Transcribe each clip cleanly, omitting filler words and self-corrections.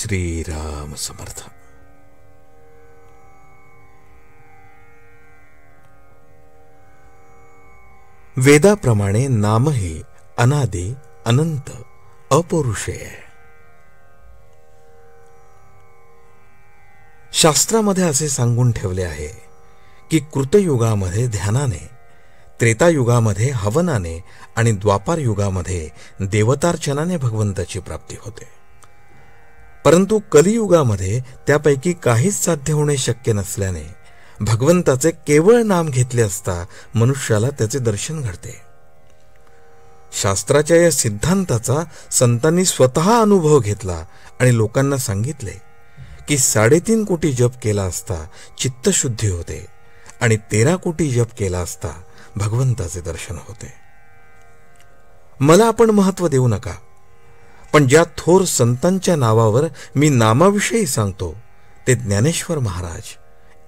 श्रीराम समर्थ. वेदाप्रमाणे नामही अनादि, अनंत, अपौरुषेय. शास्त्रामध्ये असे सांगून ठेवले आहे की कृतयुगामध्ये ध्यानाने, त्रेतायुगामध्ये हवनाने आणि द्वापार युगामध्ये देवतार्चनाने भगवंताची प्राप्ती होते. परंतु कलियुगामध्ये त्यापैकी काहीच साध्य होणे शक्य नसल्याने भगवंताचे केवळ नाम घेतले असता मनुष्याला त्याचे दर्शन घडते. शास्त्राच्या या सिद्धांताचा संतांनी स्वतः अनुभव घेतला आणि लोकांना सांगितले की 3.5 कोटी जप केला असता चित्तशुद्धी होते आणि 13 कोटी जप केला असता भगवंताचे दर्शन होते. मला आपण महत्व देऊ नका, पण ज्या थोर संतांच्या नावावर मी नामाविषयी सांगतो ते ज्ञानेश्वर महाराज,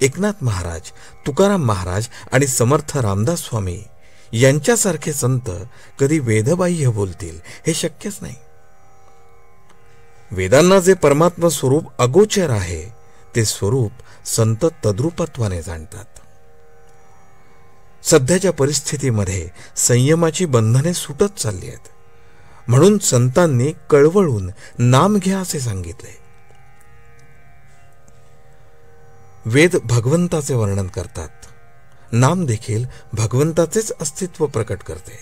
एकनाथ महाराज, तुकाराम महाराज आणि समर्थ रामदास स्वामी यांच्यासारखे संत कधी वेदबाह्य बोलतील हे शक्यच नाही. वेदांना जे परमात्मा स्वरूप अगोचर आहे ते स्वरूप संत तद्रूपत्वाने जाणतात. सध्याच्या परिस्थितीमध्ये संयमाची बंधने सुटत चालली आहेत, म्हणून संतांनी कळवळून नाम घ्या असे सांगितले. वेद भगवंताचे वर्णन करतात, नाम देखील भगवंताचेच अस्तित्व प्रकट करते.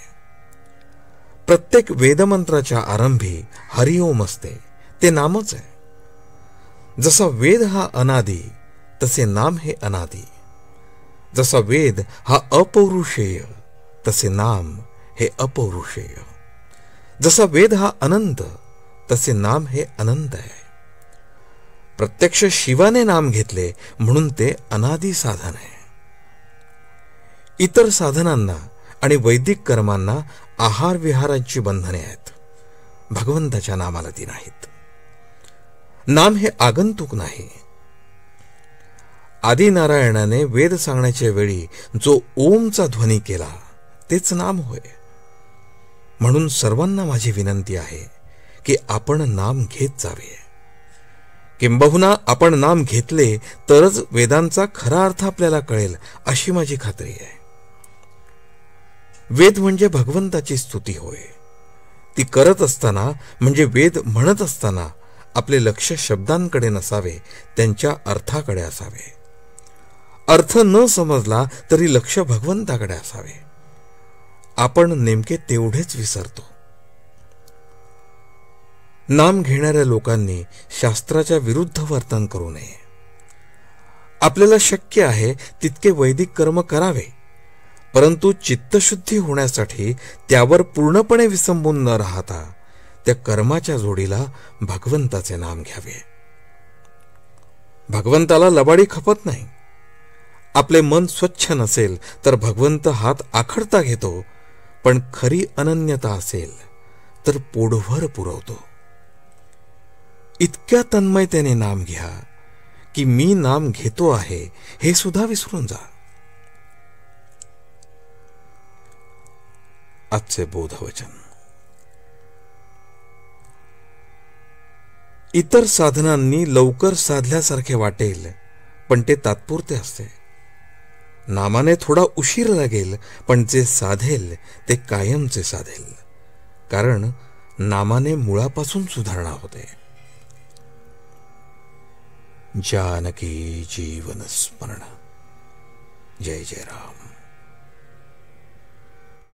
प्रत्येक वेदमंत्राच्या आरंभी हरिओम असते, ते नामच आहे. जसा वेद हा अनादि तसे नाम हे अनादि. जसा वेद हा अपौरुषेय तसे नाम हे अपौरुषेय. जसा वेद हा अनंत तसे नाम हे अनंत आहे. प्रत्यक्ष शिवाने नाम घेतले म्हणून ते अनादि साधन आहे. इतर साधनांना आणि वैदिक कर्मांना आहार विहारांची बंधने आहेत, भगवंताच्या नामाला ती नाहीत. नाम हे आगंतुक नाही. आदिनारायणाने वेद सांगण्याच्या वेळी जो ओमचा ध्वनी केला तेच नाम होय. म्हणून सर्वांना माझी विनंती आहे की आपण नाम घेत जावे. किंबहुना आपण नाम घेतले तरच वेदांचा खरा अर्थ आपल्याला कळेल अशी माझी खात्री आहे. वेद म्हणजे भगवंताची स्तुती होय. ती करत असताना म्हणजे वेद म्हणत असताना आपले लक्ष शब्दांकडे नसावे, त्यांच्या अर्थाकडे असावे. अर्थ न समजला तरी लक्ष भगवंताकडे असावे. आपण नेमके तेवढेच विसरतो. नाम घेणाऱ्या लोकांनी शास्त्राच्या विरुद्ध वर्तन करू नये. आपल्याला शक्य आहे तितके वैदिक कर्म करावे, परंतु चित्तशुद्धी होण्यासाठी त्यावर पूर्णपणे विसंबून न राहता त्या कर्माच्या जोडीला भगवंताचे नाम घ्यावे. भगवंताला लबाडी खपत नाही. आपले मन स्वच्छ नसेल तर भगवंत हात आखडता घेतो, पण खरी अनन्यता असेल तर पोटभर पुरवतो. इतक्या तन्मयतेने नाम घ्या की मी नाम घेतो आहे हे सुद्धा विसरून जा. आजचे बोधवचन. इतर साधनांनी लवकर साधल्यासारखे वाटेल, पण ते तात्पुरते असते. नामाने थोडा उशीर लागेल, पण जे साधेल ते कायमचे साधेल, कारण नामाने मुळापासून सुधारणा होते. जानकी जीवन स्मरण. जय जय राम.